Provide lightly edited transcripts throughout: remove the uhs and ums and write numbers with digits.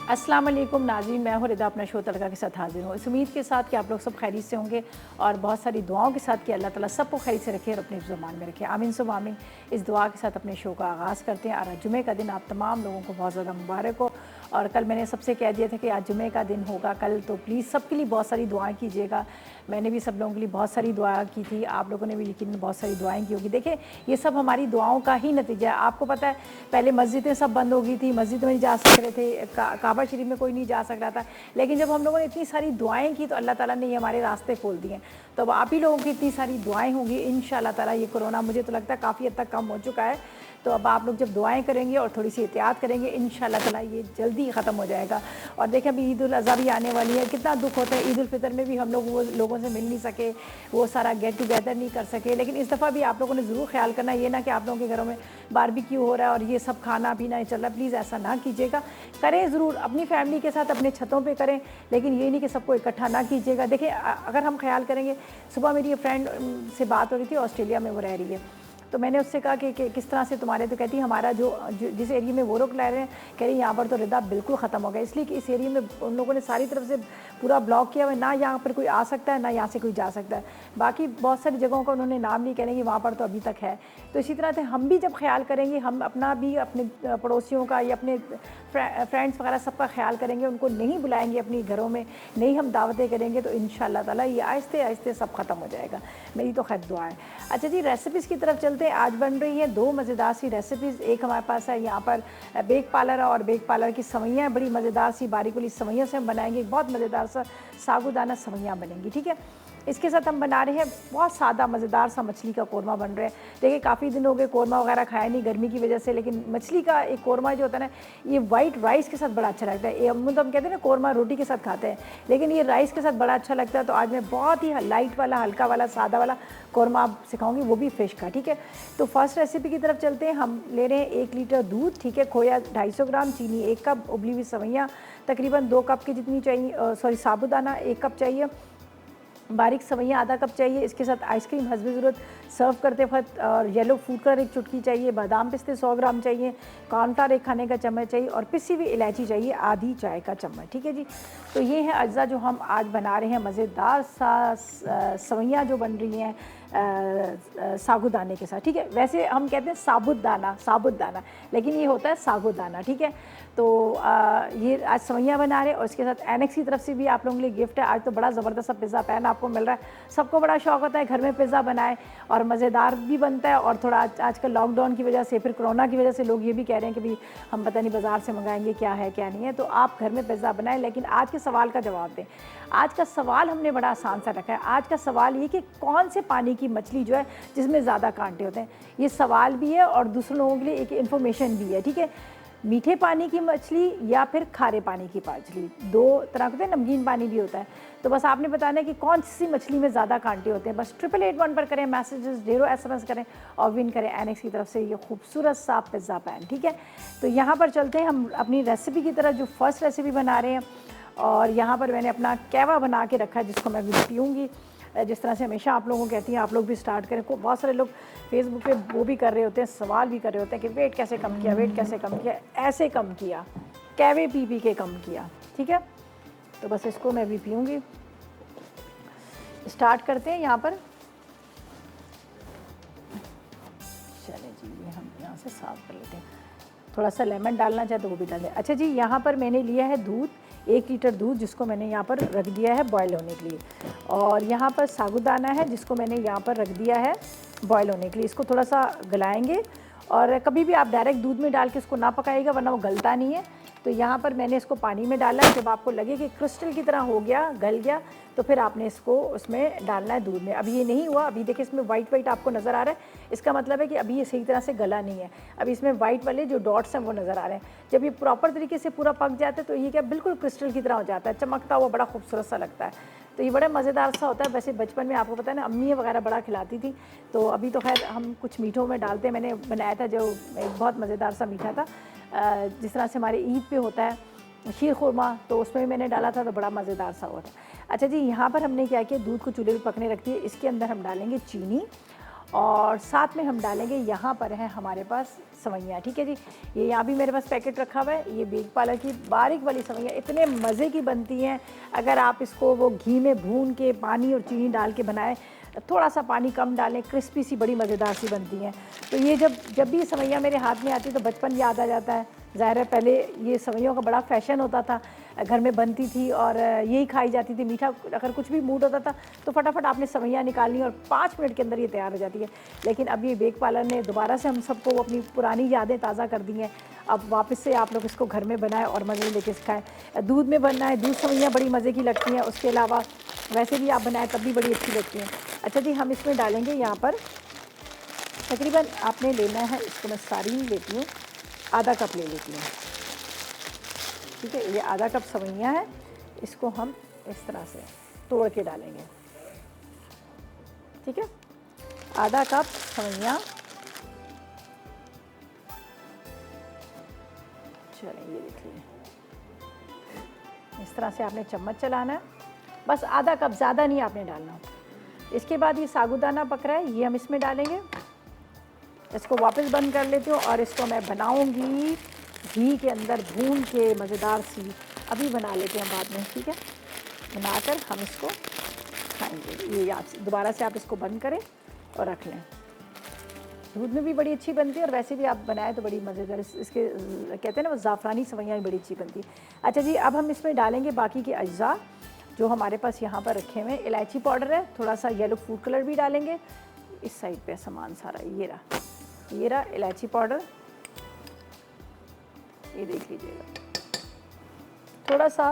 अस्सलाम वालेकुम नाज़रीन, मैं हूँ रिदा अपना शो तड़का के साथ हाजिर हूँ। इस उम्मीद के साथ कि आप लोग सब खैरियत से होंगे और बहुत सारी दुआओं के साथ कि अल्लाह ताला सबको खैरियत से रखे और अपने ज़ुबान में रखे। आमीन सुम आमीन। इस दुआ के साथ अपने शो का आगाज़ करते हैं। और आज जुमे का दिन आप तमाम लोगों को बहुत ज़्यादा मुबारक हो। और कल मैंने सबसे कह दिया था कि आज जुमे का दिन होगा कल, तो प्लीज़ सबके लिए बहुत सारी दुआएँ कीजिएगा। मैंने भी सब लोगों के लिए बहुत सारी दुआ की थी, आप लोगों ने भी यकीन बहुत सारी दुआएँ की होगी। देखिए, ये सब हमारी दुआओं का ही नतीजा है। आपको पता है, पहले मस्जिदें सब बंद हो गई थी, मस्जिद में नहीं जा सक रहे थे, काबा शरीफ में कोई नहीं जा सक रहा था। लेकिन जब हम लोगों ने इतनी सारी दुआएं की तो अल्लाह ताला ने ये हमारे रास्ते खोल दिए। तो अब आप ही लोगों की इतनी सारी दुआएं होंगी, इंशाअल्लाह ताला ये कोरोना मुझे तो लगता है काफ़ी हद तक कम हो चुका है। तो अब आप लोग जब दुआएं करेंगे और थोड़ी सी एहतियात करेंगे, इंशाअल्लाह ताला ये जल्दी ख़त्म हो जाएगा। और देखें, अभी ईद उल अज़हा भी आने वाली है, कितना दुख होता है। ईद उल फितर में भी हम लोग वो लोगों से मिल नहीं सके, वो सारा गेट टुगेदर नहीं कर सके। लेकिन इस दफ़ा भी आप लोगों ने ज़रूर ख्याल करना, ये ना कि आप लोगों के घरों में बारबेक्यू हो रहा है और ये सब खाना पीना चल रहा है। प्लीज़ ऐसा ना कीजिएगा। करें ज़रूर अपनी फैमिली के साथ, अपने छतों पे करें, लेकिन ये नहीं कि सबको इकट्ठा ना कीजिएगा। देखिए, अगर हम ख्याल करेंगे, सुबह मेरी ये फ्रेंड से बात हो रही थी, ऑस्ट्रेलिया में वो रह रही है। तो मैंने उससे कहा कि किस तरह से तुम्हारे, तो कहती हमारा जिस एरिया में वो लोग रह रहे हैं, कह रही यहाँ पर तो रिदा बिल्कुल ख़त्म हो गया, इसलिए कि इस एरिया में उन लोगों ने सारी तरफ से पूरा ब्लॉक किया हुआ है, ना यहाँ पर कोई आ सकता है ना यहाँ से कोई जा सकता है। बाकी बहुत सारी जगहों का उन्होंने नाम नहीं करेंगे, वहाँ पर तो अभी तक है। तो इसी तरह से हम भी जब ख्याल करेंगे, हम अपना भी, अपने पड़ोसियों का या अपने फ्रेंड्स वगैरह सबका ख्याल करेंगे, उनको नहीं बुलाएंगे अपनी घरों में, नहीं हम दावतें करेंगे, तो इंशाअल्लाह ताला ये आहिस्ते आहिस्ते सब ख़त्म हो जाएगा। मेरी तो खैर दुआ है। अच्छा जी, रेसिपीज़ की तरफ चलते हैं। आज बन रही है दो मज़ेदार सी रेसिपीज़। एक हमारे पास है यहाँ पर बेक पार्लर है, और बेक पार्लर की सवैयाँ बड़ी मज़ेदार सी बारीक वाली सवैयों से हम बनाएंगे। बहुत मज़ेदार सा साबूदाना सवैयाँ बनेंगी, ठीक है। इसके साथ हम बना रहे हैं बहुत सादा मज़ेदार सा मछली का कोरमा बन रहा है। देखिए, काफ़ी दिन हो गए कोरमा वगैरह खाया नहीं गर्मी की वजह से, लेकिन मछली का एक कोरमा जो होता है ना, ये वाइट राइस के साथ बड़ा अच्छा लगता है। हम तो हम कहते हैं ना, कोरमा रोटी के साथ खाते हैं, लेकिन ये राइस के साथ बड़ा अच्छा लगता है। तो आज मैं बहुत ही लाइट वाला, हल्का वाला, सादा वाला कोरमा आप सिखाऊंगी, वो भी फ़िश का, ठीक है। तो फर्स्ट रेसिपी की तरफ चलते हैं। हम ले रहे हैं 1 लीटर दूध, ठीक है, खोया 250 ग्राम, चीनी 1 कप, उबली हुई सवैयाँ तकरीबन 2 कप की जितनी चाहिए, सॉरी साबुदाना 1 कप चाहिए, बारीक सवैयाँ आधा कप चाहिए। इसके साथ आइसक्रीम हस्ब ज़रूरत सर्व करते वक्त, और येलो फूड कलर 1 चुटकी चाहिए, बादाम पिस्ते 100 ग्राम चाहिए, कॉर्नफ्लावर 1 खाने का चम्मच चाहिए, और पिसी हुई इलायची चाहिए आधी चाय का चम्मच, ठीक है जी। तो ये है अज्जा जो हम आज बना रहे हैं। मज़ेदार सा सवैयाँ जो बन रही हैं साबूदाने के साथ, ठीक है। वैसे हम कहते हैं साबुत दाना, लेकिन ये होता है साबूदाना, ठीक है। तो ये आज सवैयाँ बना रहे हैं। और इसके साथ एनेक्स की तरफ से भी आप लोगों के लिए गिफ्ट है। आज तो बड़ा ज़बरदस्त सा पिज़्ज़ा पैन आपको मिल रहा है। सबको बड़ा शौक़ होता है घर में पिज़्ज़ा बनाए, और मज़ेदार भी बनता है। और थोड़ा आजकल लॉकडाउन की वजह से, फिर कोरोना की वजह से लोग ये भी कह रहे हैं कि भाई हम पता नहीं बाज़ार से मंगाएंगे, क्या है क्या नहीं है। तो आप घर में पिज़्ज़ा बनाएं। लेकिन आज के सवाल का जवाब दें। आज का सवाल हमने बड़ा आसान सा रखा है। आज का सवाल ये कि कौन से पानी की मछली जो है जिसमें ज़्यादा कांटे होते हैं। ये सवाल भी है और दूसरे लोगों के लिए एक इन्फॉर्मेशन भी है, ठीक है। मीठे पानी की मछली या फिर खारे पानी की मछली, 2 तरह के, नमकीन पानी भी होता है। तो बस आपने बताना है कि कौन सी मछली में ज़्यादा कांटे होते हैं। बस 8881 पर करें मैसेजेस, 0 SMS करें और विन करें एनेक्स की तरफ से ये खूबसूरत सा पिज़्ज़ा पैन, ठीक है। तो यहाँ पर चलते हैं हम अपनी रेसिपी की तरफ, जो फर्स्ट रेसिपी बना रहे हैं। और यहाँ पर मैंने अपना कहवा बना के रखा है, जिसको मैं भी पीऊँगी। जिस तरह से हमेशा आप लोगों को कहती हैं, आप लोग भी स्टार्ट करें। बहुत सारे लोग फेसबुक पे वो भी कर रहे होते हैं, सवाल भी कर रहे होते हैं कि वेट कैसे कम किया, वेट कैसे कम किया। ऐसे कम किया, कहवे पी के कम किया, ठीक है। तो बस इसको मैं भी पीऊँगी। स्टार्ट करते हैं यहाँ पर। चले जी, ये हम यहाँ से साफ कर लेते हैं। थोड़ा सा लेमन डालना चाहे तो वो भी डाल दें। अच्छा जी, यहाँ पर मैंने लिया है दूध, 1 लीटर दूध, जिसको मैंने यहाँ पर रख दिया है बॉयल होने के लिए। और यहाँ पर साबूदाना है, जिसको मैंने यहाँ पर रख दिया है बॉयल होने के लिए। इसको थोड़ा सा गलाएंगे। और कभी भी आप डायरेक्ट दूध में डाल के इसको ना पकाइएगा, वरना वो गलता नहीं है। तो यहाँ पर मैंने इसको पानी में डाला। जब आपको लगे कि क्रिस्टल की तरह हो गया, गल गया, तो फिर आपने इसको उसमें डालना है दूध में। अभी ये नहीं हुआ, अभी देखिए इसमें वाइट आपको नज़र आ रहा है, इसका मतलब है कि अभी ये सही तरह से गला नहीं है। अभी इसमें वाइट वाले जो डॉट्स हैं वो नज़र आ रहे हैं। जब ये प्रॉपर तरीके से पूरा पक जाता है तो ये क्या बिल्कुल क्रिस्टल की तरह हो जाता है, चमकता हुआ, बड़ा खूबसूरत सा लगता है। तो ये बड़ा मज़ेदार सा होता है। वैसे बचपन में आपको पता है ना, अम्मी वगैरह बड़ा खिलाती थी। तो अभी तो खैर हम कुछ मीठों में डालते हैं। मैंने बनाया था जो एक बहुत मज़ेदार सा मीठा था, जिस तरह से हमारे ईद पे होता है शीर खुरमा, तो उसमें भी मैंने डाला था, तो बड़ा मज़ेदार सा हुआ था। अच्छा जी, यहाँ पर हमने क्या किया, दूध को चूल्हे पे पकने रख दिए। इसके अंदर हम डालेंगे चीनी, और साथ में हम डालेंगे, यहाँ पर है हमारे पास सवैयाँ, ठीक है जी। ये यहाँ भी मेरे पास पैकेट रखा हुआ है, ये बेग पालक की बारीक वाली सवैयाँ इतने मज़े की बनती हैं। अगर आप इसको वो घी में भून के पानी और चीनी डाल के बनाएं, थोड़ा सा पानी कम डालें, क्रिस्पी सी बड़ी मज़ेदार सी बनती हैं। तो ये जब भी सवैयाँ मेरे हाथ में आती तो बचपन याद आ जाता है। ज़ाहिर है पहले ये सवैयों का बड़ा फ़ैशन होता था, घर में बनती थी और यही खाई जाती थी। मीठा अगर कुछ भी मूड होता था तो फटाफट आपने सवैयाँ निकालनी और 5 मिनट के अंदर ये तैयार हो जाती है। लेकिन अब ये बेक पार्लर ने दोबारा से हम सबको अपनी पुरानी यादें ताज़ा कर दी हैं। अब वापस से आप लोग इसको घर में बनाएं और मज़े लेके खाएँ। दूध में बनना है, दूध सवैयाँ बड़ी मज़े की लगती हैं। उसके अलावा वैसे भी आप बनाएं तब भी बड़ी अच्छी लगती हैं। अच्छा जी, हम इसमें डालेंगे यहाँ पर तकरीबन आपने लेना है, इसको मैं सारी नहीं लेती हूँ, आधा कप ले लेती हूँ, ठीक है। ये आधा कप सवैयाँ है, इसको हम इस तरह से तोड़ के डालेंगे, ठीक है। आधा कप सवैयाँ, चलें ये देखिए, इस तरह से आपने चम्मच चलाना है, बस आधा कप, ज़्यादा नहीं आपने डालना। इसके बाद ये साबूदाना पक रहा है, ये हम इसमें डालेंगे। इसको वापस बंद कर लेती हूँ और इसको मैं बनाऊंगी घी के अंदर भून के मज़ेदार सी। अभी बना लेते हैं बाद में, ठीक है। बनाकर हम इसको खाएंगे। ये आप दोबारा से आप इसको बंद करें और रख लें। दूध में भी बड़ी अच्छी बनती है और वैसे भी आप बनाएं तो बड़ी मज़ेदार, इसके कहते हैं ना वो ज़ाफ़रानी सवैयाँ बड़ी अच्छी बनती है। अच्छा जी, अब हम इसमें डालेंगे बाकी के अज्जा जो हमारे पास यहाँ पर रखे हुए हैं। इलायची पाउडर है, थोड़ा सा येलो फूड कलर भी डालेंगे। इस साइड पे सामान सारा ये रहा इलायची पाउडर, ये देख लीजिएगा। थोड़ा सा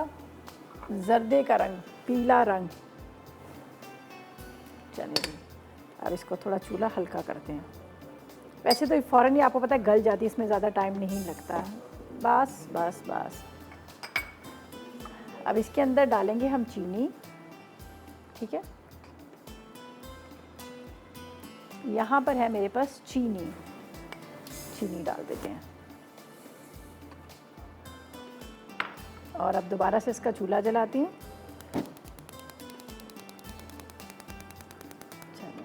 जर्दे का रंग, पीला रंग, चलिए जी। अब इसको थोड़ा चूल्हा हल्का करते हैं। वैसे तो फ़ौरन ही आपको पता है गल जाती है, इसमें ज़्यादा टाइम नहीं लगता है। बस बस बस। अब इसके अंदर डालेंगे हम चीनी, ठीक है। यहाँ पर है मेरे पास चीनी डाल देते हैं और अब दोबारा से इसका चूल्हा जलाती हूँ। चलो,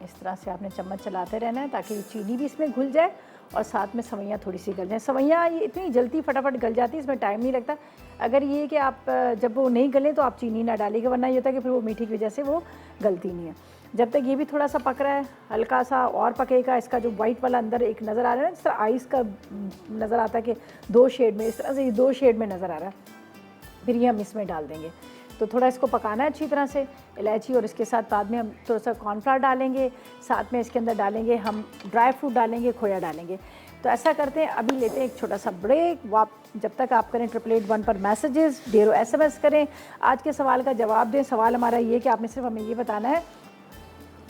इस तरह से आपने चम्मच चलाते रहना है ताकि चीनी भी इसमें घुल जाए और साथ में सवैयाँ थोड़ी सी गल जाए। सवैयाँ ये इतनी जल्दी फटाफट गल जाती है, इसमें टाइम नहीं लगता। अगर ये कि आप जब वो नहीं गलें तो आप चीनी ना डालिएगा, वरना ये होता है कि फिर वो मीठी की वजह से वो गलती नहीं है। जब तक ये भी थोड़ा सा पक रहा है, हल्का सा और पकेगा। इसका जो वाइट वाला अंदर एक नज़र आ रहा है ना, जिस तरह आइस का नज़र आता है कि 2 शेड में, इस तरह से ये 2 शेड में नज़र आ रहा है, फिर ये हम इसमें डाल देंगे। तो थोड़ा इसको पकाना है अच्छी तरह से, इलायची, और इसके साथ बाद में हम थोड़ा सा कॉर्नफ्लावर डालेंगे, साथ में इसके अंदर डालेंगे हम ड्राई फ्रूट डालेंगे, खोया डालेंगे। तो ऐसा करते हैं, अभी लेते हैं एक छोटा सा ब्रेक। जब तक आप करें 888 पर मैसेजेस, ढेरों SMS करें, आज के सवाल का जवाब दें। सवाल हमारा ये कि आपने सिर्फ हमें ये बताना है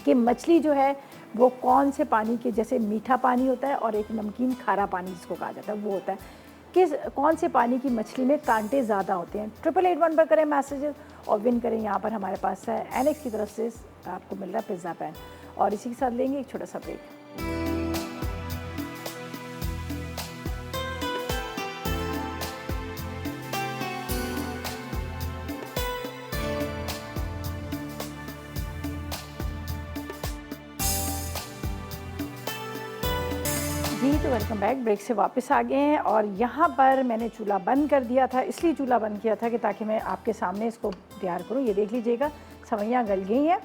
कि मछली जो है वो कौन से पानी के, जैसे मीठा पानी होता है और एक नमकीन खारा पानी जिसको कहा जाता है वो होता है, कौन से पानी की मछली में कांटे ज़्यादा होते हैं। 8881 पर करें मैसेजेस और विन करें। यहाँ पर हमारे पास है एनेक्स की तरफ से आपको मिल रहा है पिज़्ज़ा पैन, और इसी के साथ लेंगे एक छोटा सा ब्रेक। जी तो वेलकम बैक। ब्रेक से वापस आ गए हैं और यहाँ पर मैंने चूल्हा बंद कर दिया था, इसलिए चूल्हा बंद किया था कि ताकि मैं आपके सामने इसको तैयार करूँ। ये देख लीजिएगा सवैयाँ गल गई हैं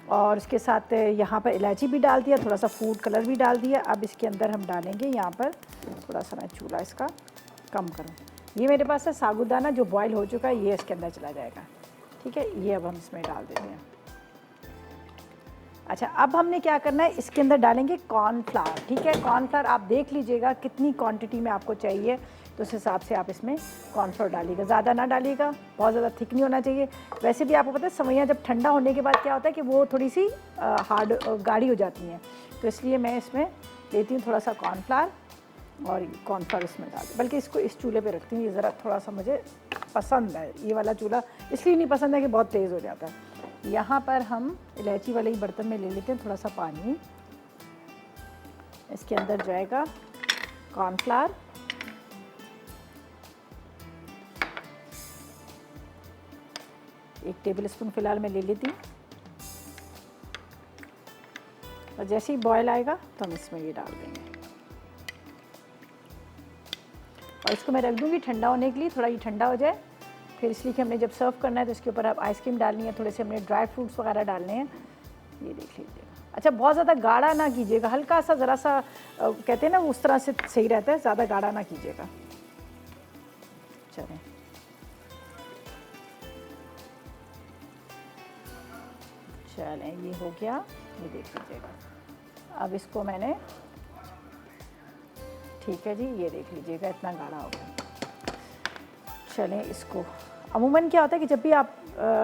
और उसके साथ यहाँ पर इलायची भी डाल दिया, थोड़ा सा फूड कलर भी डाल दिया। अब इसके अंदर हम डालेंगे यहाँ पर, थोड़ा सा मैं चूल्हा इसका कम करूँ। ये मेरे पास है साबूदाना जो बॉयल हो चुका है, ये इसके अंदर चला जाएगा, ठीक है। ये अब हम इसमें डाल देते हैं। अच्छा, अब हमने क्या करना है, इसके अंदर डालेंगे कॉर्नफ्लावर, ठीक है। कॉर्नफ्लावर आप देख लीजिएगा कितनी क्वांटिटी में आपको चाहिए, तो उस हिसाब से आप इसमें कॉर्नफ्लावर डालिएगा, ज़्यादा ना डालिएगा, बहुत ज़्यादा थिक नहीं होना चाहिए। वैसे भी आपको पता है सवैयाँ जब ठंडा होने के बाद क्या होता है कि वो थोड़ी सी हार्ड गाढ़ी हो जाती हैं, तो इसलिए मैं इसमें लेती हूँ थोड़ा सा कॉर्नफ्लावर और कॉर्नफ्लावर इसमें डाल, बल्कि इसको इस चूल्हे पर रखती हूँ। ये ज़रा थोड़ा सा मुझे पसंद है, ये वाला चूल्हा इसलिए नहीं पसंद है कि बहुत तेज़ हो जाता है। यहाँ पर हम इलायची वाले ही बर्तन में ले लेते हैं थोड़ा सा पानी, इसके अंदर जाएगा कॉर्नफ्लावर, एक टेबल स्पून फ़िलहाल मैं ले लेती हूँ। और जैसे ही बॉयल आएगा तो हम इसमें ये डाल देंगे और इसको मैं रख दूँगी ठंडा होने के लिए, थोड़ा ये ठंडा हो जाए। फिर इसलिए कि हमने जब सर्व करना है तो इसके ऊपर आप आइसक्रीम डालनी है, थोड़े से हमने ड्राई फ्रूट्स वगैरह डालने हैं। ये देख लीजिएगा। अच्छा, बहुत ज़्यादा गाढ़ा ना कीजिएगा, हल्का सा ज़रा सा कहते हैं ना उस तरह से सही रहता है, ज़्यादा गाढ़ा ना कीजिएगा। चलें, चलें ये हो गया, ये देख लीजिएगा। अब इसको मैंने, ठीक है जी, ये देख लीजिएगा इतना गाढ़ा हो गया। चलें इसको, अमूमन क्या होता है कि जब भी आप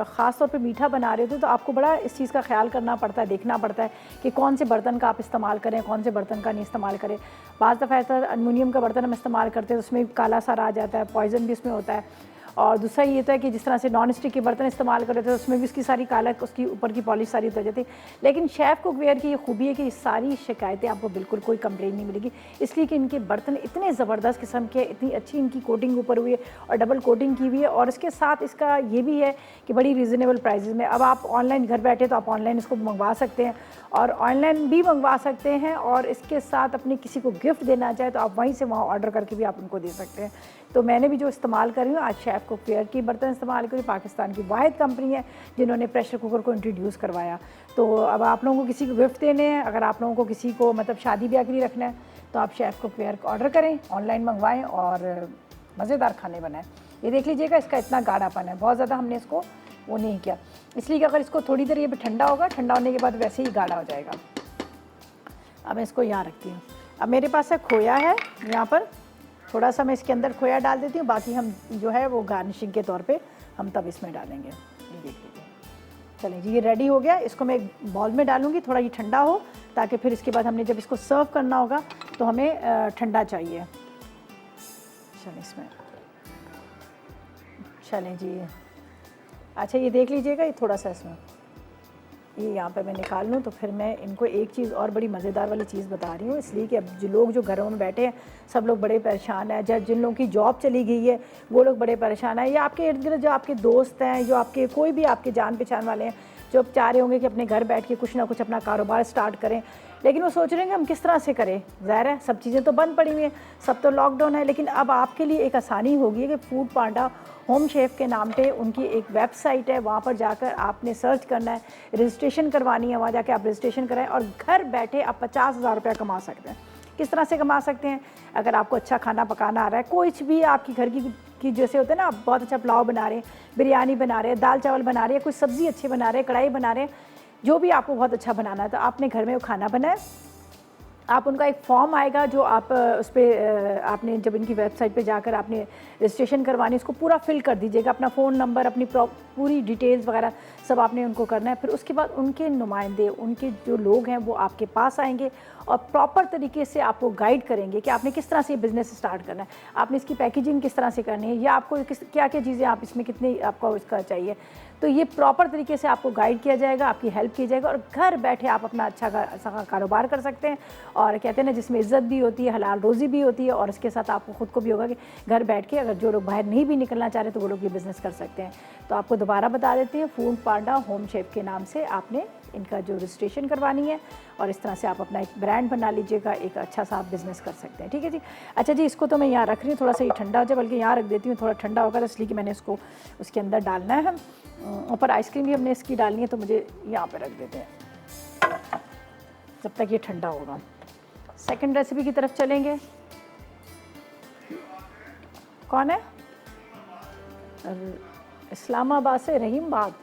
ख़ास तौर पे मीठा बना रहे हो तो आपको बड़ा इस चीज़ का ख्याल करना पड़ता है, देखना पड़ता है कि कौन से बर्तन का आप इस्तेमाल करें, कौन से बर्तन का नहीं इस्तेमाल करें। बाज़ दफ़ा ऐसा एल्युमिनियम का बर्तन हम इस्तेमाल करते हैं तो उसमें काला सा आ जाता है, पॉइज़न भी उसमें होता है। और दूसरा ये होता है कि जिस तरह से नॉन स्टिक के बर्तन इस्तेमाल करते थे उसमें भी उसकी सारी काला, उसकी ऊपर की पॉलिश सारी उतर जाती है। लेकिन शेफ़ कुकवेयर की ये खूबी है कि ये सारी शिकायतें आपको बिल्कुल कोई कंप्लेन नहीं मिलेगी, इसलिए कि इनके बर्तन इतने ज़बरदस्त किस्म के, इतनी अच्छी इनकी कोटिंग ऊपर हुई है और डबल कोटिंग की हुई है। और इसके साथ इसका ये भी है कि बड़ी रीज़नेबल प्राइसेस में, अब आप ऑनलाइन घर बैठे तो आप ऑनलाइन इसको मंगवा सकते हैं और ऑनलाइन भी मंगवा सकते हैं, और इसके साथ अपने किसी को गिफ्ट देना चाहे तो आप वहीं से वहाँ ऑर्डर करके भी आप उनको दे सकते हैं। तो मैंने भी जो इस्तेमाल कर रही हूँ आज शेफ़ कुकवेयर की बर्तन इस्तेमाल करी, पाकिस्तान की वाहिद कंपनी है जिन्होंने प्रेशर कुकर को इंट्रोड्यूस करवाया। तो अब आप लोगों को किसी को गिफ्ट देने हैं, अगर आप लोगों को किसी को मतलब शादी ब्याह के लिए रखना है तो आप शेफ़ कुकवेयर को ऑर्डर करें, ऑनलाइन मंगवाएँ और मज़ेदार खाने बनाएं। ये देख लीजिएगा, इसका इतना गाढ़ापन है, बहुत ज़्यादा हमने इसको वो नहीं किया, इसलिए कि अगर इसको थोड़ी देर ये भी ठंडा होगा, ठंडा होने के बाद वैसे ही गाढ़ा हो जाएगा। अब मैं इसको यहाँ रखती हूँ। अब मेरे पास है खोया है, यहाँ पर थोड़ा सा मैं इसके अंदर खोया डाल देती हूँ, बाकी हम जो है वो गार्निशिंग के तौर पे हम तब इसमें डालेंगे। ये देख लीजिए। चलें जी, ये रेडी हो गया। इसको मैं एक बाउल में डालूँगी, थोड़ा ये ठंडा हो, ताकि फिर इसके बाद हमने जब इसको सर्व करना होगा तो हमें ठंडा चाहिए। चलें इसमें, चलें जी। अच्छा ये देख लीजिएगा, ये थोड़ा सा इसमें ये यहाँ पे मैं निकाल लूँ तो फिर मैं इनको एक चीज़ और बड़ी मज़ेदार वाली चीज़ बता रही हूँ, इसलिए कि अब जो लोग जो घरों में बैठे हैं सब लोग बड़े परेशान हैं, जब जिन लोगों की जॉब चली गई है वो लोग बड़े परेशान हैं, या आपके इर्द गिर्द जो आपके दोस्त हैं, जो आपके कोई भी आपके जान पहचान वाले हैं जो अब चाह रहे होंगे कि अपने घर बैठ के कुछ ना कुछ अपना कारोबार स्टार्ट करें, लेकिन वो सोच रहे हैं कि हम किस तरह से करें। ज़ाहिर है सब चीज़ें तो बंद पड़ी हुई हैं, सब तो लॉकडाउन है, लेकिन अब आपके लिए एक आसानी होगी कि फूड पांडा होम शेफ़ के नाम पे उनकी एक वेबसाइट है, वहाँ पर जाकर आपने सर्च करना है, रजिस्ट्रेशन करवानी है, वहाँ जाके आप रजिस्ट्रेशन कराएं और घर बैठे आप 50,000 रुपया कमा सकते हैं। किस तरह से कमा सकते हैं? अगर आपको अच्छा खाना पकाना आ रहा है, कोई भी आपकी घर की जैसे होते हैं ना, आप बहुत अच्छा पुलाव बना रहे हैं, बिरयानी बना रहे हैं, दाल चावल बना रहे हैं, कोई सब्ज़ी अच्छी बना रहे हैं, कढ़ाई बना रहे हैं, जो भी आपको बहुत अच्छा बनाना है तो आपने घर में वो खाना बनाए। आप उनका एक फॉर्म आएगा जो आप उस पर आपने जब इनकी वेबसाइट पे जाकर आपने रजिस्ट्रेशन करवानी, उसको पूरा फिल कर दीजिएगा, अपना फ़ोन नंबर, अपनी पूरी डिटेल्स वगैरह सब आपने उनको करना है। फिर उसके बाद उनके नुमाइंदे, उनके जो लोग हैं वो आपके पास आएंगे और प्रॉपर तरीके से आपको गाइड करेंगे कि आपने किस तरह से बिज़नेस स्टार्ट करना है, आपने इसकी पैकेजिंग किस तरह से करनी है, या आपको क्या क्या चीज़ें आप इसमें कितनी आपको इसका चाहिए, तो ये प्रॉपर तरीके से आपको गाइड किया जाएगा, आपकी हेल्प की जाएगा और घर बैठे आप अपना अच्छा कारोबार कर सकते हैं। और कहते हैं ना, जिसमें इज़्ज़त भी होती है, हलाल रोज़ी भी होती है, और इसके साथ आपको ख़ुद को भी होगा कि घर बैठ के अगर जो लोग बाहर नहीं भी निकलना चाह रहे तो वो लोग ये बिज़नेस कर सकते हैं। तो आपको दोबारा बता देते हैं, फूड पांडा होम शेफ़ के नाम से आपने इनका जो रजिस्ट्रेशन करवानी है और इस तरह से आप अपना एक ब्रांड बना लीजिएगा, एक अच्छा सा आप बिज़नेस कर सकते हैं। ठीक है जी। अच्छा जी, इसको तो मैं यहाँ रख रही हूँ, थोड़ा सा ये ठंडा हो जाए, बल्कि यहाँ रख देती हूँ, थोड़ा ठंडा होगा तो इसलिए कि मैंने इसको उसके अंदर डालना है। हम ऊपर आइसक्रीम भी हमने इसकी डालनी है, तो मुझे यहाँ पे रख देते हैं जब तक ये ठंडा होगा। सेकंड रेसिपी की तरफ चलेंगे। कौन है? इस्लामाबाद से रहीमबाद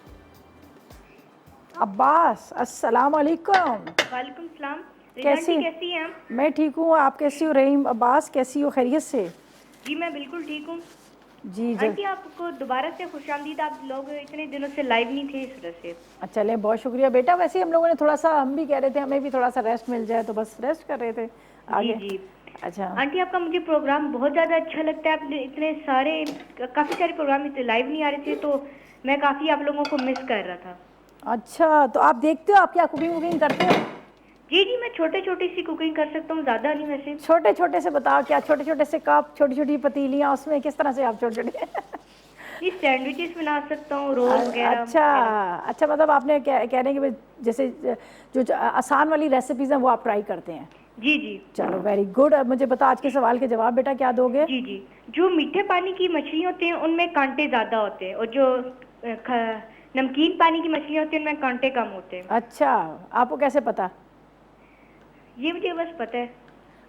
अब्बास, अस्सलाम वालेकुम। वालेकुम सलाम। कैसी हैं आप? मैं ठीक हूँ, आप कैसी हो रहीम अब्बास, कैसी हो, खैरियत से? जी मैं बिल्कुल ठीक हूँ जी आंटी, आपको दोबारा से खुशामदीद। आप लोग इतने दिनों से लाइव नहीं थे इस वजह से। अच्छा, चलें, बहुत शुक्रिया बेटा। वैसे ही हम लोगों ने थोड़ा सा, हम भी कह रहे थे हमें भी थोड़ा सा रेस्ट मिल जाए, तो बस रेस्ट कर रहे थे आगे। जी। अच्छा आंटी, आपका मुझे प्रोग्राम बहुत ज़्यादा अच्छा लगता है। आपने इतने सारे काफ़ी सारे प्रोग्राम इतने लाइव नहीं आ रहे थे, तो मैं काफ़ी आप लोगों को मिस कर रहा था। अच्छा, तो आप देखते हो, आप क्या कुकिंग वुकिंग करते हो? जी मैं छोटे छोटी सी कुकिंग कर सकता हूँ, ज़्यादा नहीं वैसे। छोटे छोटे से बताओ, क्या छोटे छोटे से कप, छोटी छोटी पतीलियाँ, उसमें किस तरह से आप छोटे छोटे जी सैंडविचेस बना सकता हूँ, रोल वगैरह अच्छा वगैरह। अच्छा, मतलब आपने कह रहे हैं कि भाई जैसे जो आसान वाली रेसिपीज़ हैं वो आप ट्राई करते हैं। जी जी चलो वेरी गुड। अब मुझे बताओ आज के सवाल के जवाब बेटा क्या दोगे? जी जी। जो मीठे पानी की मछली होती हैं उनमें कांटे ज़्यादा होते हैं, और जो नमकीन पानी की मछलियाँ होती हैं उनमें कांटे कम होते हैं। अच्छा, आपको कैसे पता? ये मुझे बस पता है।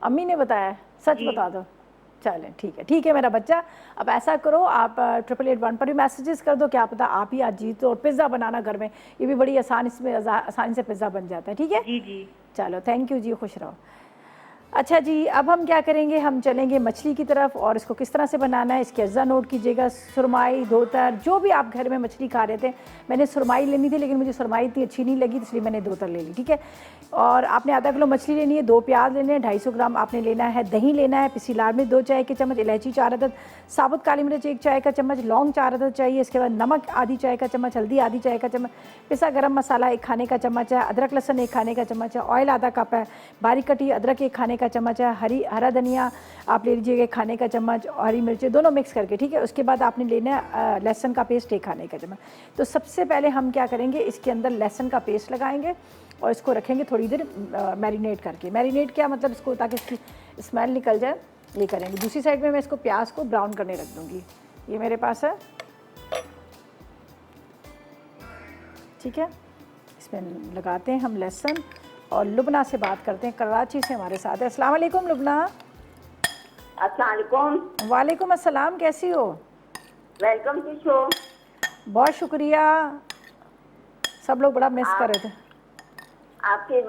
अम्मी ने बताया है? सच जी बता दो। चलें ठीक है मेरा बच्चा। अब ऐसा करो, आप 8881 पर भी मैसेजेस कर दो, क्या पता आप ही आज जीतो। और पिज़्ज़ा बनाना घर में, ये भी बड़ी आसानी से पिज़्ज़ा बन जाता है। ठीक है, जी जी चलो थैंक यू जी, खुश रहो। अच्छा जी, अब हम क्या करेंगे, हम चलेंगे मछली की तरफ, और इसको किस तरह से बनाना है इसके अज्जा नोट कीजिएगा। सुरमाई, धोतर, जो भी आप घर में मछली खा रहे थे। मैंने सुरमाई लेनी थी लेकिन मुझे सुरमाई इतनी अच्छी नहीं लगी, इसलिए मैंने धोतर ले ली। ठीक है, और आपने आधा किलो मछली लेनी है, 2 प्याज लेने हैं, 250 ग्राम आपने लेना है दही लेना है, पिसी लाल मिर्च 2 चाय के चम्मच, इलायची 4 अदद, साबुत काली मिर्च 1 चाय का चम्मच, लौंग 4 अदद चाहिए। इसके बाद नमक आधी चाय का चम्मच, हल्दी आधी चाय का चम्मच, पिसा गरम मसाला 1 खाने का चम्मच है, अदरक लहसुन 1 खाने का चम्मच है, ऑयल आधा कप है, बारीक कटी अदरक 1 खाने का चम्मच है, हरा धनिया आप ले लीजिएगा 1 खाने का चम्मच, और हरी मिर्चें दोनों मिक्स करके। ठीक है, उसके बाद आपने लेना है लहसुन का पेस्ट 1 खाने का चम्मच। तो सबसे पहले हम क्या करेंगे, इसके अंदर लहसुन का पेस्ट लगाएंगे और इसको रखेंगे थोड़ी देर मैरिनेट करके। मैरिनेट क्या मतलब, इसको ताकि इसकी स्मेल निकल जाए, ये करेंगे। दूसरी साइड में मैं इसको प्याज को ब्राउन करने रख दूँगी। ये मेरे पास है, ठीक है। इसमें लगाते हैं हम लहसुन, और लुबना से बात करते हैं, कराची से हमारे साथ है। अस्सलाम वालेकुम लुबना। अस्सलाम वालेकुम। वालेकुम अस्सलाम, कैसी हो? Welcome to show. बहुत शुक्रिया, सब लोग बड़ा मिस कर रहे थे आपकी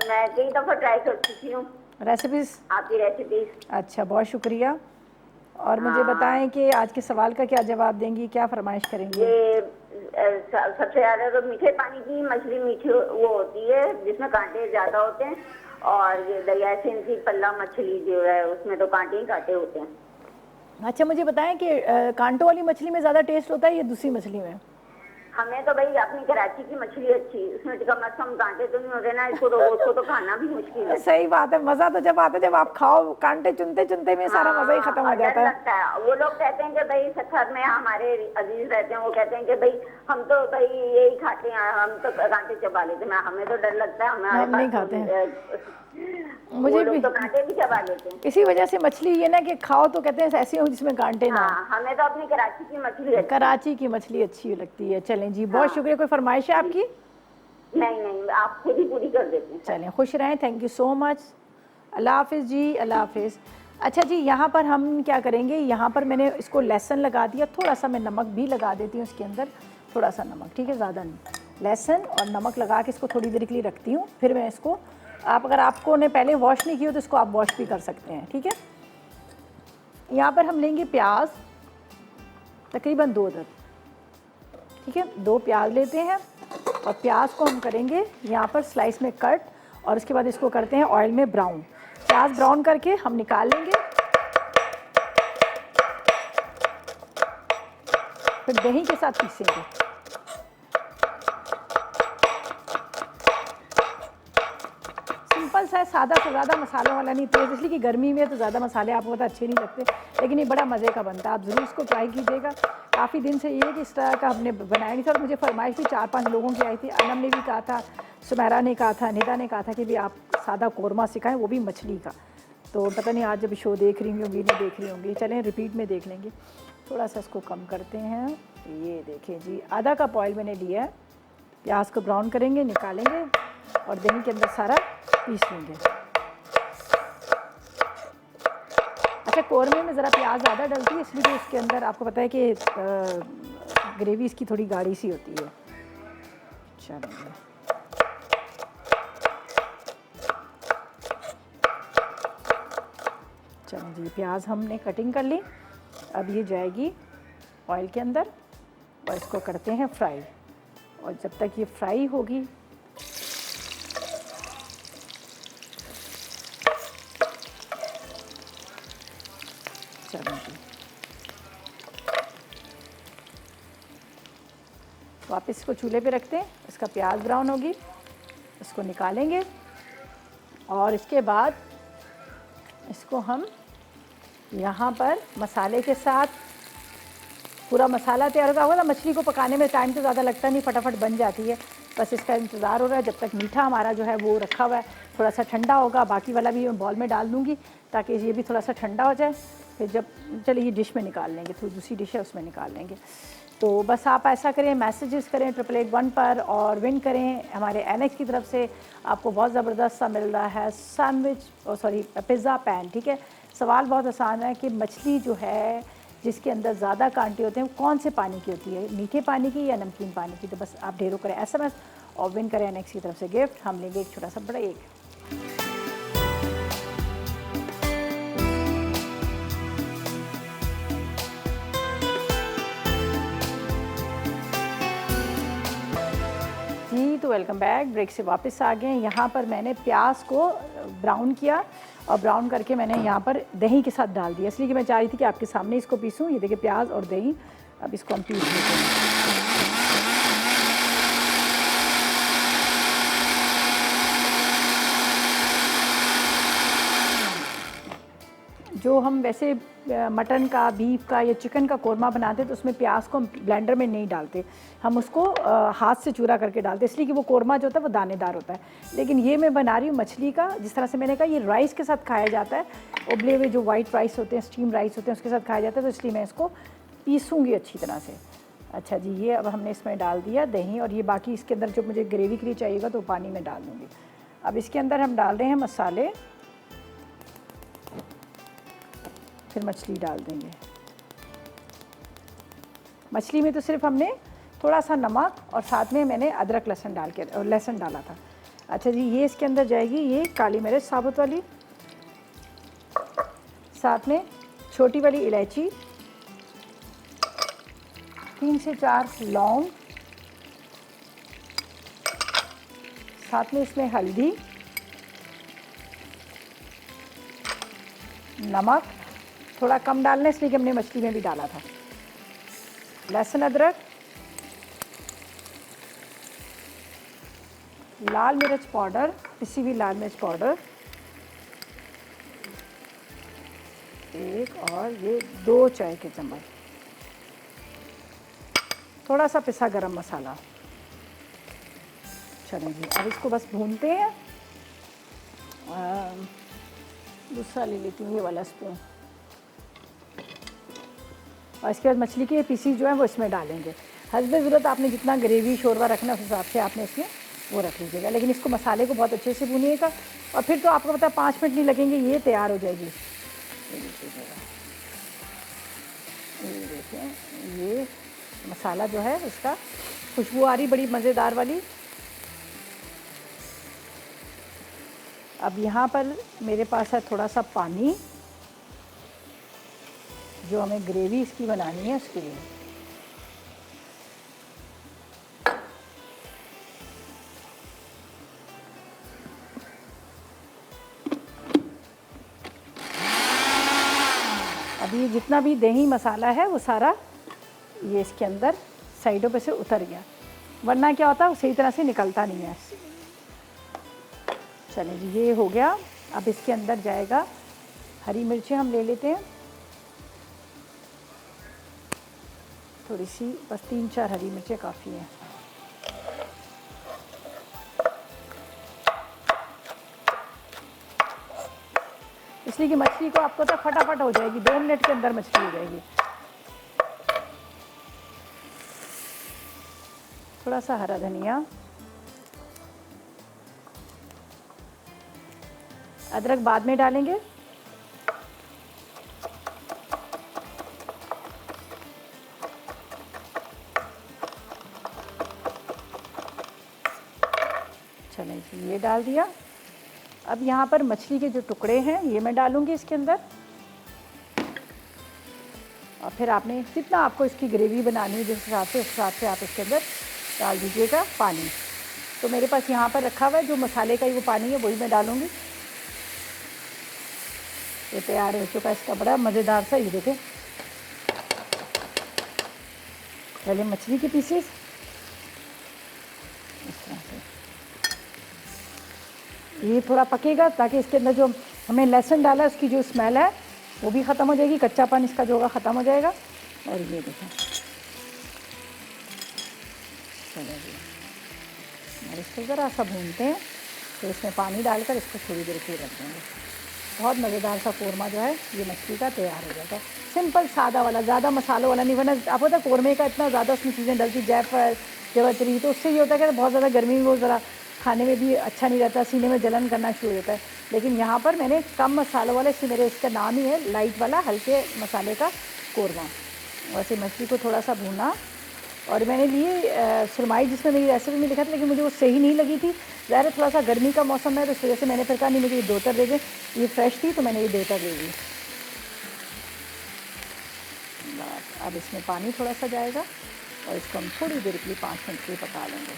मैं कई दफ़ा ट्राई कर चुकी हूँ रेसिपीज़। आपकी रेसिपीज। अच्छा, बहुत शुक्रिया। और मुझे बताएं कि आज के सवाल का क्या जवाब देंगी, क्या फरमाइश करेंगी? ये सबसे ज़्यादा तो मीठे पानी की मछली मीठी वो होती है जिसमें कांटे ज़्यादा होते हैं, और ये दरिया सिंध की पल्ला मछली जो है उसमें तो कांटे ही कांटे होते हैं। अच्छा, मुझे बताएं कि कांटों वाली मछली में ज़्यादा टेस्ट होता है या दूसरी मछली में? हमें तो भाई अपनी कराची की मछली अच्छी, उसमें कम से कम कांटे तो नहीं होते ना, उसको तो खाना भी मुश्किल है। सही बात है, मज़ा तो जब आता है जब आप खाओ, कांटे चुनते चुनते में सारा मज़ा ही खत्म हो जाता है। वो लोग कहते हैं कि भाई सत्तर में हमारे अजीज रहते हैं, वो कहते हैं कि भाई हम तो भाई यही खाते हैं, हम तो कांटे चबा लेते हैं। हमें तो डर लगता है, हम नहीं खाते हैं। मुझे भी तो कांटे भी चबा लेते हैं। इसी वजह से मछली ये ना कि खाओ तो कहते हैं ऐसी हो जिसमें कांटे ना। हमें तो अपनी कराची की मछली कराची की मछली अच्छी लगती है। चलें जी, बहुत शुक्रिया। कोई फरमाइश है आपकी? नहीं, आप खुद ही पूरी कर देते हैं। चलें, खुश रहें, थैंक यू सो मच। अल्लाह हाफिज़ जी, अल्लाह हाफिज़। अच्छा जी, यहाँ पर हम क्या करेंगे, यहाँ पर मैंने इसको लहसुन लगा दिया, थोड़ा सा मैं नमक भी लगा देती हूँ इसके अंदर, थोड़ा सा नमक, ठीक है, ज़्यादा नहीं। लहसुन और नमक लगा के इसको थोड़ी देर के लिए रखती हूँ। फिर मैं इसको, आप अगर आपको ने पहले वॉश नहीं की हो तो इसको आप वॉश भी कर सकते हैं। ठीक है, यहाँ पर हम लेंगे प्याज, तकरीबन 2 अदद। ठीक है, 2 प्याज लेते हैं, और प्याज को हम करेंगे यहाँ पर स्लाइस में कट, और उसके बाद इसको करते हैं ऑयल में ब्राउन। प्याज ब्राउन करके हम निकाल लेंगे। फिर दही के साथ पीसेंगे। सिंपल सा है, सादा से ज़्यादा मसालों वाला नहीं, तेज़ इसलिए कि गर्मी में तो ज़्यादा मसाले आपको पता अच्छे नहीं लगते, लेकिन ये बड़ा मज़े का बनता है। आप ज़रूर इसको ट्राई कीजिएगा। काफ़ी दिन से ये है कि इस तरह का हमने बनाया नहीं था, और मुझे फरमाइश भी 4-5 लोगों की आई थी। अनम ने भी कहा था, सुमेरा ने कहा था, निदा ने कहा था कि भी आप सादा कौरमा सिखाएं, वो भी मछली का। तो पता नहीं आज जब शो देख रही होंगी, नहीं देख रही होंगी, चलें रिपीट में देख लेंगे। थोड़ा सा इसको कम करते हैं। ये देखें जी, आधा कप ऑयल मैंने लिया है। प्याज को ब्राउन करेंगे, निकालेंगे, और दही के अंदर सारा पीस लेंगे। अच्छा, कौरमे में ज़रा प्याज ज़्यादा डलती है, इसलिए इसके अंदर आपको पता है कि ग्रेवी इसकी थोड़ी गाढ़ी सी होती है। चलिए, चलिए जी, प्याज हमने कटिंग कर ली। अब ये जाएगी ऑयल के अंदर, और इसको करते हैं फ्राई। और जब तक ये फ्राई होगी, चलिए वापस इसको चूल्हे पे रखते हैं। इसका प्याज ब्राउन होगी, इसको निकालेंगे, और इसके बाद इसको हम यहाँ पर मसाले के साथ पूरा मसाला तैयार होगा। ना मछली को पकाने में टाइम तो ज़्यादा लगता नहीं, फटाफट बन जाती है। बस इसका इंतज़ार हो रहा है जब तक मीठा हमारा जो है वो रखा हुआ है थोड़ा सा ठंडा होगा। बाकी वाला भी मैं बॉल में डाल दूँगी ताकि ये भी थोड़ा सा ठंडा हो जाए। फिर जब चलिए ये डिश में निकाल लेंगे, थोड़ी दूसरी डिश है उसमें निकाल लेंगे। तो बस आप ऐसा करें, मैसेजेस करें 888 पर और विन करें। हमारे एनेक्स की तरफ से आपको बहुत ज़बरदस्त सा मिल रहा है सैंडविच, पिज़्ज़ा पैन। ठीक है, सवाल बहुत आसान है कि मछली जो है जिसके अंदर ज़्यादा कांटे होते हैं वो कौन से पानी की होती है, मीठे पानी की या नमकीन पानी की। तो बस आप ढेरों करें SMS और विन करें एनेक्स की तरफ से गिफ्ट। हम लेंगे एक छोटा सा ब्रेक। जी तो वेलकम बैक, ब्रेक से वापस आ गए। यहाँ पर मैंने प्याज को ब्राउन किया और ब्राउन करके मैंने यहाँ पर दही के साथ डाल दिया, इसलिए कि मैं चाह रही थी कि आपके सामने इसको पीसूँ। ये देखिए प्याज और दही, अब इसको हम पीस लेते हैं। जो हम वैसे मटन का, बीफ का या चिकन का कोरमा बनाते हैं तो उसमें प्याज को हम ब्लेंडर में नहीं डालते, हम उसको हाथ से चूरा करके डालते, इसलिए कि वो कोरमा जो होता है वो दानेदार होता है। लेकिन ये मैं बना रही हूँ मछली का, जिस तरह से मैंने कहा ये राइस के साथ खाया जाता है, उबले हुए जो वाइट राइस होते हैं, स्टीम राइस होते हैं, उसके साथ खाया जाता है। तो इसलिए मैं इसको पीसूँगी अच्छी तरह से। अच्छा जी, ये अब हमने इसमें डाल दिया दही, और ये बाकी इसके अंदर जो मुझे ग्रेवी के लिए चाहिएगा तो पानी में डाल दूँगी। अब इसके अंदर हम डाल रहे हैं मसाले, फिर मछली डाल देंगे। मछली में तो सिर्फ हमने थोड़ा सा नमक और साथ में मैंने अदरक लहसुन लहसुन डाला था। अच्छा जी, ये इसके अंदर जाएगी ये काली मिर्च साबुत वाली, साथ में छोटी वाली इलायची, 3 से 4 लौंग, साथ में इसमें हल्दी, नमक थोड़ा कम डालना है इसलिए कि हमने मछली में भी डाला था, लहसुन अदरक, लाल मिर्च पाउडर, पिसी हुई लाल मिर्च पाउडर 1 और ये 2 चाय के चम्मच, थोड़ा सा पिसा गरम मसाला। चलें जी, अब इसको बस भूनते हैं। दूसरा ले लेती हूँ, ये वाला स्पून, और इसके बाद मछली के पीसीज जो है वो इसमें डालेंगे। हस्बे ज़रूरत आपने जितना ग्रेवी शोरबा रखना है उस हिसाब से आपने इसमें वो रख लीजिएगा, लेकिन इसको मसाले को बहुत अच्छे से भूनिएगा और फिर तो आपको पता है 5 मिनट नहीं लगेंगे, ये तैयार हो जाएगी। ये देखिए, ये मसाला जो है इसका खुशबू आ रही बड़ी मज़ेदार वाली। अब यहाँ पर मेरे पास है थोड़ा सा पानी, जो हमें ग्रेवी इसकी बनानी है उसके लिए। अभी ये जितना भी दही मसाला है वो सारा ये इसके अंदर साइडों पे से उतर गया, वरना क्या होता है वो सही तरह से निकलता नहीं है। चलिए जी, ये हो गया। अब इसके अंदर जाएगा हरी मिर्चें, हम ले लेते हैं थोड़ी सी, बस 3-4 हरी मिर्चें काफ़ी हैं। इसलिए कि मछली को आपको तो फटाफट हो जाएगी, 2 मिनट के अंदर मछली हो जाएगी। थोड़ा सा हरा धनिया, अदरक बाद में डालेंगे। चलें जी, ये डाल दिया। अब यहाँ पर मछली के जो टुकड़े हैं ये मैं डालूँगी इसके अंदर, और फिर आपने जितना आपको इसकी ग्रेवी बनानी है जिस हिसाब से, उस हिसाब से आप इसके अंदर डाल दीजिएगा पानी। तो मेरे पास यहाँ पर रखा हुआ है जो मसाले का ही वो पानी है, वही मैं डालूँगी। ये तैयार हो चुका है इसका बड़ा मज़ेदार सा, ये देखें पहले मछली के पीसेस इस तरह से, ये थोड़ा पकेगा ताकि इसके अंदर जो हमने लहसुन डाला है उसकी जो स्मेल है वो भी ख़त्म हो जाएगी, कच्चापन इसका जो होगा ख़त्म हो जाएगा। और ये देखें चलो जी, और इसको ज़रा सा भूनते हैं, तो इसमें पानी डालकर इसको थोड़ी देर के लिए रख देंगे। बहुत मज़ेदार सा कोरमा जो है ये मछली का तैयार हो जाता है। सिंपल सादा वाला, ज़्यादा मसालों वाला नहीं, वरना आपको पता है कोरमे का इतना ज़्यादा उसमें चीज़ें डलती, जायफल जवतरी, तो उससे ये होता है कि बहुत ज़्यादा गर्मी में वो ज़रा खाने में भी अच्छा नहीं रहता, सीने में जलन करना शुरू हो जाता है। लेकिन यहाँ पर मैंने कम मसालों वाले, इसलिए मेरे इसका नाम ही है लाइट वाला हल्के मसाले का कोरमा। वैसे मछली को थोड़ा सा भूना, और मैंने लिए सुरमाई, जिसमें मेरी रेसिपी में लिखा था, लेकिन मुझे वो सही नहीं लगी थी। ज़ाहिर थोड़ा सा गर्मी का मौसम है, तो इस वजह से मैंने फिर कहा नहीं, मुझे ये दोतर दे दें, ये फ्रेश थी तो मैंने ये दोतर दे दी। बस अब इसमें पानी थोड़ा सा जाएगा और इसको हम थोड़ी देर के लिए 5 मिनट के लिए पका लेंगे।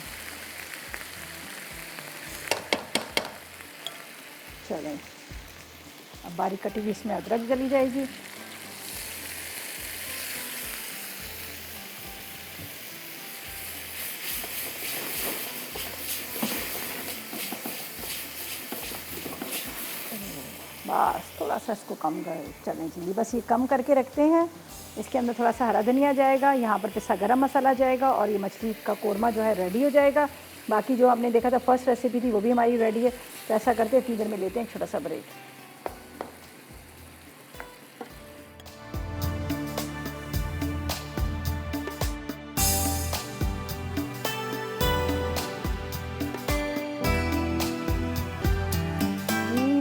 चलें, अब बारीक कटी हुई इसमें अदरक डली जाएगी। बस थोड़ा सा इसको कम कर, चलें जी, बस ये कम करके रखते हैं। इसके अंदर थोड़ा सा हरा धनिया जाएगा, यहाँ पर पिसा गरम मसाला जाएगा, और ये मछली का कोरमा जो है रेडी हो जाएगा। बाकी जो आपने देखा था फर्स्ट रेसिपी थी वो भी हमारी रेडी है। तो ऐसा करते हैं, इतनी देर में लेते हैं एक छोटा सा ब्रेक।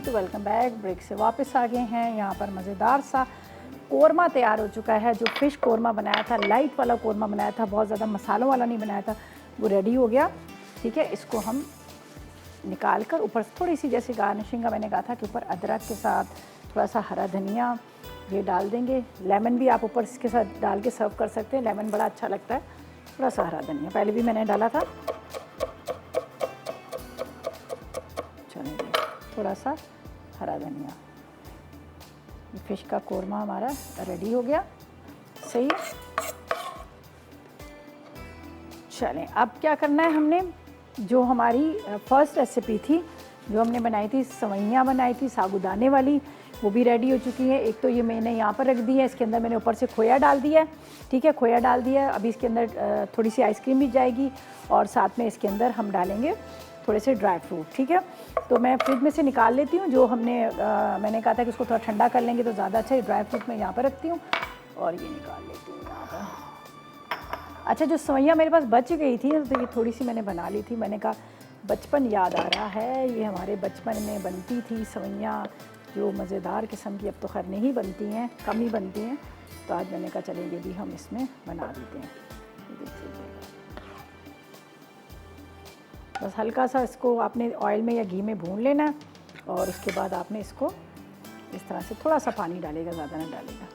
तो वेलकम बैक, ब्रेक से वापस आ गए हैं। यहाँ पर मज़ेदार सा कोरमा तैयार हो चुका है। जो फ़िश कोरमा बनाया था, लाइट वाला कोरमा बनाया था, बहुत ज़्यादा मसालों वाला नहीं बनाया था, वो रेडी हो गया। ठीक है, इसको हम निकाल कर ऊपर थोड़ी सी, जैसे गार्निशिंग का मैंने कहा था कि ऊपर अदरक के साथ थोड़ा सा हरा धनिया ये डाल देंगे। लेमन भी आप ऊपर इसके साथ डाल के सर्व कर सकते हैं, लेमन बड़ा अच्छा लगता है। थोड़ा सा हरा धनिया पहले भी मैंने डाला था। चलिए, थोड़ा सा हरा धनिया। फिश का कोरमा हमारा रेडी हो गया। सही है, चलें अब क्या करना है, हमने जो हमारी फर्स्ट रेसिपी थी, जो हमने बनाई थी, सवैयाँ बनाई थी साबूदाने वाली, वो भी रेडी हो चुकी है। एक तो ये मैंने यहाँ पर रख दी है, इसके अंदर मैंने ऊपर से खोया डाल दिया है। ठीक है, खोया डाल दिया है। अभी इसके अंदर थोड़ी सी आइसक्रीम भी जाएगी, और साथ में इसके अंदर हम डालेंगे थोड़े से ड्राई फ्रूट। ठीक है, तो मैं फ्रिज में से निकाल लेती हूँ। जो हमने मैंने कहा था कि उसको थोड़ा ठंडा कर लेंगे तो ज़्यादा अच्छा है। ड्राई फ्रूट मैं यहाँ पर रखती हूँ, और ये निकाल लेती हूँ यहाँ पर। अच्छा, जो सवैयाँ मेरे पास बच गई थी, तो ये थोड़ी सी मैंने बना ली थी। मैंने कहा बचपन याद आ रहा है, ये हमारे बचपन में बनती थी सवैयाँ, जो मज़ेदार किस्म की। अब तो खैर नहीं बनती हैं, कम ही बनती हैं। तो आज मैंने कहा चलें ये भी हम इसमें बना देते हैं। बस हल्का सा इसको आपने ऑयल में या घी में भून लेना, और उसके बाद आपने इसको इस तरह से थोड़ा सा पानी डालेगा, ज़्यादा ना डालेगा।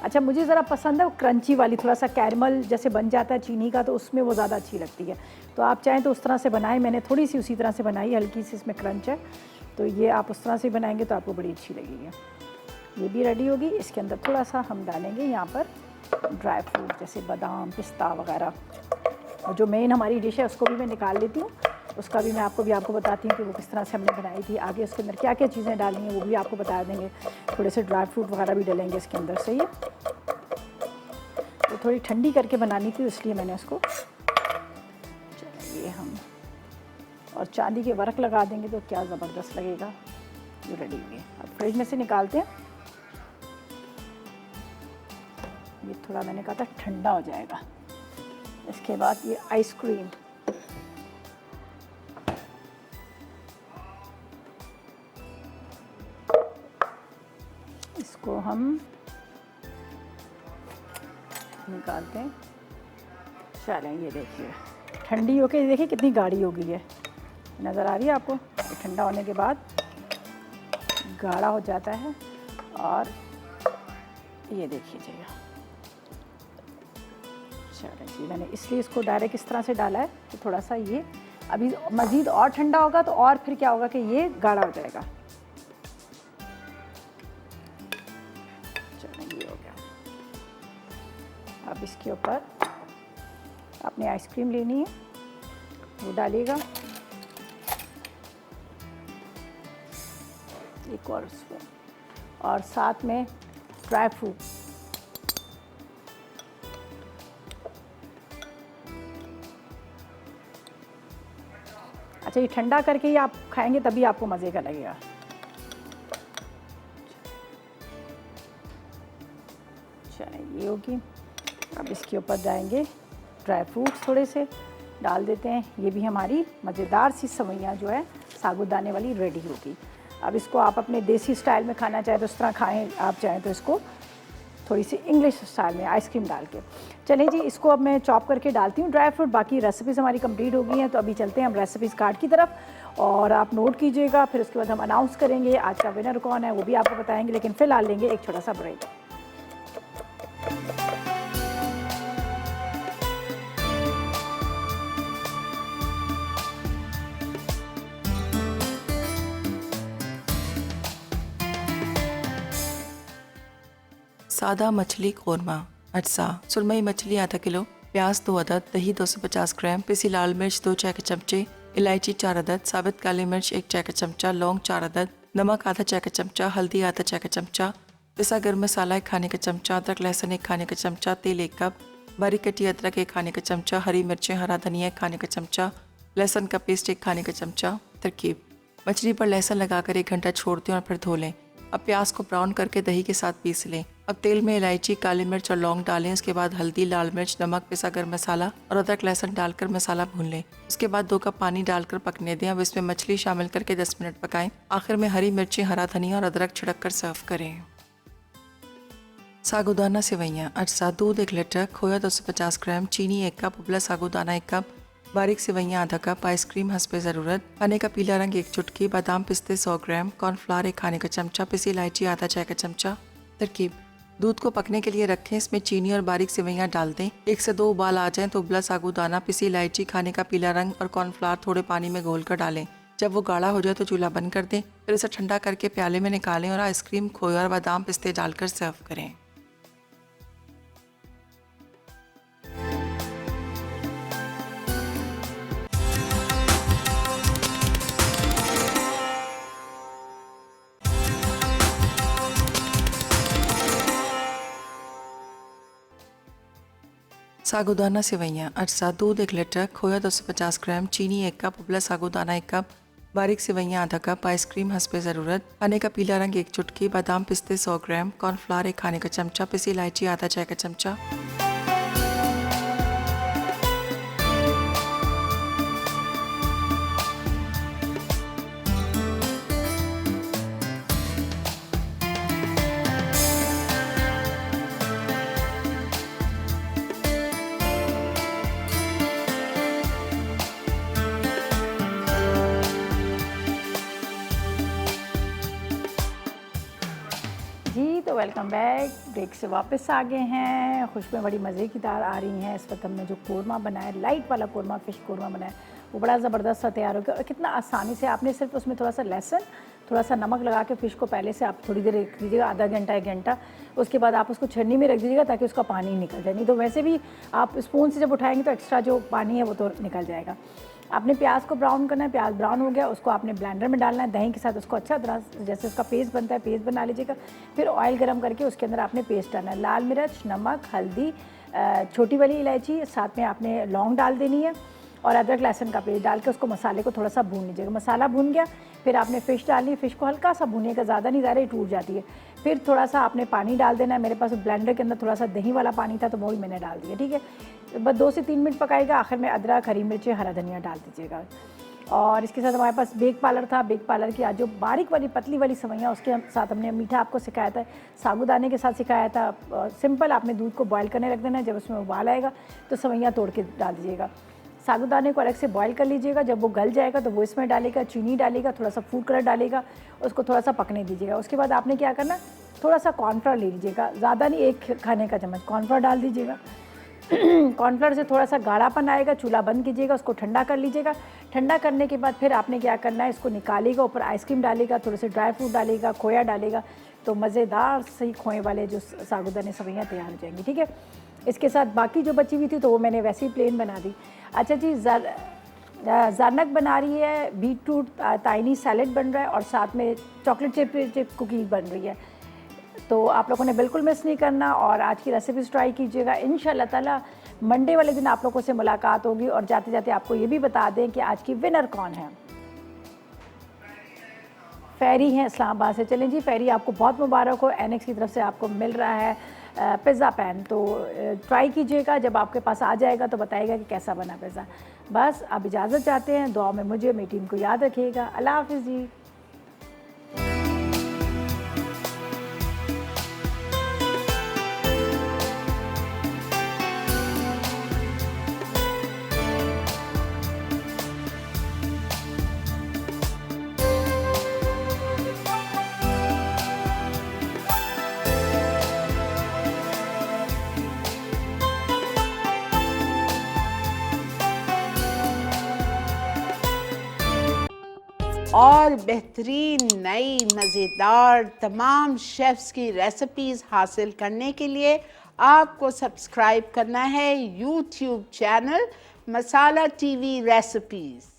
अच्छा, मुझे ज़रा पसंद है वो क्रंची वाली, थोड़ा सा कैरमल जैसे बन जाता है चीनी का, तो उसमें वो ज़्यादा अच्छी लगती है। तो आप चाहें तो उस तरह से बनाएं। मैंने थोड़ी सी उसी तरह से बनाई, हल्की सी इसमें क्रंच है, तो ये आप उस तरह से बनाएंगे तो आपको बड़ी अच्छी लगेगी। ये भी रेडी होगी। इसके अंदर थोड़ा सा हम डालेंगे यहाँ पर ड्राई फ्रूट, जैसे बादाम, पिस्ता वगैरह। और जो मेन हमारी डिश है उसको भी मैं निकाल लेती हूँ, उसका भी मैं आपको बताती हूँ कि वो किस तरह से हमने बनाई थी। आगे उसके अंदर क्या क्या चीज़ें डाली हैं वो भी आपको बता देंगे। थोड़े से ड्राई फ्रूट वगैरह भी डालेंगे इसके अंदर। सही है, तो थोड़ी ठंडी करके बनानी थी, इसलिए मैंने उसको, चलिए हम, और चांदी के वर्क लगा देंगे तो क्या ज़बरदस्त लगेगा। जो रेडी हुई है, अब फ्रिज में से निकालते हैं। ये थोड़ा मैंने कहा था ठंडा हो जाएगा। इसके बाद ये आइसक्रीम, इसको हम निकालते हैं। चलें, ये देखिए ठंडी होके देखिए कितनी गाढ़ी हो गई है, नज़र आ रही है आपको। ठंडा होने के बाद गाढ़ा हो जाता है, और ये देखिए जी। चलें जी, मैंने इसलिए इसको डायरेक्ट इस तरह से डाला है कि थोड़ा सा ये अभी मज़ीद और ठंडा होगा तो और फिर क्या होगा कि ये गाढ़ा हो जाएगा। चलें, ये हो गया। अब इसके ऊपर आपने आइसक्रीम लेनी है, वो डालिएगा, एक और स्पून, और साथ में ड्राई फ्रूट। अच्छा, ये ठंडा करके ही आप खाएंगे तभी आपको मज़े का लगेगा। अच्छा, ये होगी। अब इसके ऊपर जाएंगे ड्राई फ्रूट्स थोड़े से डाल देते हैं। ये भी हमारी मज़ेदार सी सेवइयाँ जो है साबूदाने वाली रेडी होगी। अब इसको आप अपने देसी स्टाइल में खाना चाहें तो इस तरह खाएं, आप चाहें तो इसको थोड़ी सी इंग्लिश स्टाइल में आइसक्रीम डाल के। चलें जी, इसको अब मैं चॉप करके डालती हूँ ड्राई फ्रूट। बाकी रेसिपीज़ हमारी कंप्लीट हो गई हैं, तो अभी चलते हैं हम रेसिपीज़ कार्ड की तरफ और आप नोट कीजिएगा। फिर उसके बाद हम अनाउंस करेंगे आज का विनर कौन है, वो भी आपको बताएंगे। लेकिन फ़िलहाल लेंगे एक छोटा सा ब्रेक। सादा मछली कोरमा अज्जा। सुरमई मछली आधा किलो, प्याज 2 अदद, दही 250 ग्राम, पिसी लाल मिर्च 2 चाय के चमचे, इलायची 4 अदद, साबित काली मिर्च 1 चाय का चमचा, लौंग 4 अदद, नमक आधा चाय का चमचा, हल्दी आधा चाय का चमचा, पिसा गर्म मसाला 1 खाने का चमचा, अदरक लहसुन 1 खाने का चमचा, तेल 1 कप, बारीक कटी अदरक 1 खाने का चमचा, हरी मिर्चें, हरा धनिया 1 खाने का चमचा, लहसुन का पेस्ट 1 खाने का चमचा। तरकीब: मछली पर लहसुन लगाकर 1 घंटा छोड़ दें और फिर धो लें। अब प्याज को ब्राउन करके दही के साथ पीस लें। अब तेल में इलायची, काली मिर्च और लौंग डालें। उसके बाद हल्दी, लाल मिर्च, नमक, पिसा गरम मसाला और अदरक लहसुन डालकर मसाला भून लें। उसके बाद 2 कप पानी डालकर पकने दें। अब इसमें मछली शामिल करके 10 मिनट पकाएं। आखिर में हरी मिर्ची, हरा धनिया और अदरक छिड़क कर सर्व करें। साबूदाना सेवइयाँ अज्जा। दूध 1 लीटर, खोया 250 ग्राम, चीनी 1 कप, उबला साबूदाना 1 कप, बारीक सेवइयाँ आधा कप, आइसक्रीम हस्बे ज़रूरत, खाने का पीला रंग 1 चुटकी, बादाम पिस्ते 100 ग्राम, कॉर्नफ्लावर 1 खाने का चमचा, पिसी इलायची आधा चाय का चमचा। तरकीब: दूध को पकने के लिए रखें। इसमें चीनी और बारीक सेवइयाँ डाल दें। 1 से 2 उबाल आ जाएं तो उबला साबूदाना, पिसी इलायची, खाने का पीला रंग और कॉर्नफ्लावर थोड़े पानी में घोल कर डालें। जब वो गाढ़ा हो जाए तो चूल्हा बंद कर दें। फिर इसे ठंडा करके प्याले में निकालें और आइसक्रीम, खोया और बादाम पिस्ते डालकर सर्व करें। साबूदाना सेवइयाँ अज्जा। दूध 1 लीटर, खोया 250 ग्राम, चीनी 1 कप, उबला साबूदाना 1 कप, बारीक सेवइयाँ आधा कप, आइसक्रीम हस्बे ज़रूरत, खाने का पीला रंग 1 चुटकी, बादाम पिस्ते 100 ग्राम, कॉर्नफ्लावर 1 खाने का चमचा, पिसी इलायची आधा चाय का चमचा। जी, तो वेलकम बैक। ब्रेक से वापस आ गए हैं। खुशबुएं बड़ी मज़े की दार आ रही हैं। इस वक्त हमने जो कोरमा बनाया, लाइट वाला कोरमा, फ़िश कोरमा बनाया, वो बड़ा ज़बरदस्त सा तैयार हो गया। और कितना आसानी से आपने सिर्फ उसमें थोड़ा सा लहसुन, थोड़ा सा नमक लगा के फ़िश को पहले से आप थोड़ी देर रख दीजिएगा, आधा घंटा 1 घंटा। उसके बाद आप उसको छन्नी में रख दीजिएगा ताकि उसका पानी निकल जाए। नहीं तो वैसे भी आप स्पून से जब उठाएंगे तो एक्स्ट्रा जो पानी है वो तो निकल जाएगा। आपने प्याज को ब्राउन करना है। प्याज ब्राउन हो गया, उसको आपने ब्लेंडर में डालना है। दही के साथ उसको अच्छा तरह जैसे उसका पेस्ट बनता है, पेस्ट बना लीजिएगा। फिर ऑयल गरम करके उसके अंदर आपने पेस्ट डालना है। लाल मिर्च, नमक, हल्दी, छोटी वाली इलायची, साथ में आपने लौंग डाल देनी है और अदरक लहसुन का पेस्ट डाल के उसको मसाले को थोड़ा सा भून लीजिएगा। मसाला भून गया, फिर आपने फ़िश डालनी है। फ़िश को हल्का सा भूनिएगा, ज़्यादा नहीं, ज़्यादा ही टूट जाती है। फिर थोड़ा सा आपने पानी डाल देना है। मेरे पास ब्लेंडर के अंदर थोड़ा सा दही वाला पानी था तो वो भी मैंने डाल दिया। ठीक है, बस 2 से 3 मिनट पकाएगा। आखिर में अदरक, हरी मिर्ची, हरा धनिया डाल दीजिएगा। और इसके साथ हमारे पास बेक पार्लर था। बेक पार्लर की आज जो बारीक वाली पतली वाली सेवइयाँ, उसके साथ हमने मीठा आपको सिखाया था, साबूदाने के साथ सिखाया था। सिंपल आपने दूध को बॉयल करने रख देना है। जब उसमें उबाल आएगा तो सेवइयाँ तोड़ के डाल दीजिएगा। साबूदाने को अलग से बॉयल कर लीजिएगा। जब वो गल जाएगा तो वो इसमें डालेगा, चीनी डालेगा, थोड़ा सा फूड कलर डालेगा, उसको थोड़ा सा पकने दीजिएगा। उसके बाद आपने क्या करना, थोड़ा सा कॉर्नफ्लावर ले लीजिएगा, ज़्यादा नहीं, 1 खाने का चम्मच कॉर्नफ्लावर डाल दीजिएगा। कॉर्नफ्लावर से थोड़ा सा गाढ़ापन आएगा, चूल्हा बंद कीजिएगा, उसको ठंडा कर लीजिएगा। ठंडा करने के बाद फिर आपने क्या करना है, इसको निकालेगा, ऊपर आइसक्रीम डालेगा, थोड़े से ड्राई फ्रूट डालेगा, खोया डालेगा, तो मज़ेदार सही खोए वाले जो साबूदाने सेवइयाँ तैयार हो जाएंगी। ठीक है, इसके साथ बाकी जो बची हुई थी तो वो मैंने वैसे ही प्लेन बना दी। अच्छा जी, ज़रनक बना रही है, बीटरूट ताइनी सैलेड बन रहा है और साथ में चॉकलेट चिप कुकीज़ बन रही है। तो आप लोगों ने बिल्कुल मिस नहीं करना और आज की रेसिपीज़ ट्राई कीजिएगा। इंशाल्लाह ताला मंडे वाले दिन आप लोगों से मुलाकात होगी। और जाते जाते आपको ये भी बता दें कि आज की विनर कौन है। फ़ेरी हैं इस्लामाबाद से। चलें जी, फ़ेरी आपको बहुत मुबारक हो, एनेक्स की तरफ से आपको मिल रहा है पिज़्ज़ा पैन। तो ट्राई कीजिएगा, जब आपके पास आ जाएगा तो बताइएगा कि कैसा बना पिज़्ज़ा। बस अब इजाज़त चाहते हैं, दुआ में मुझे, मेरी टीम को याद रखिएगा। अल्लाह हाफ़िज़ जी। और बेहतरीन नई मज़ेदार तमाम शेफ़्स की रेसिपीज़ हासिल करने के लिए आपको सब्सक्राइब करना है यूट्यूब चैनल मसाला टीवी रेसिपीज़।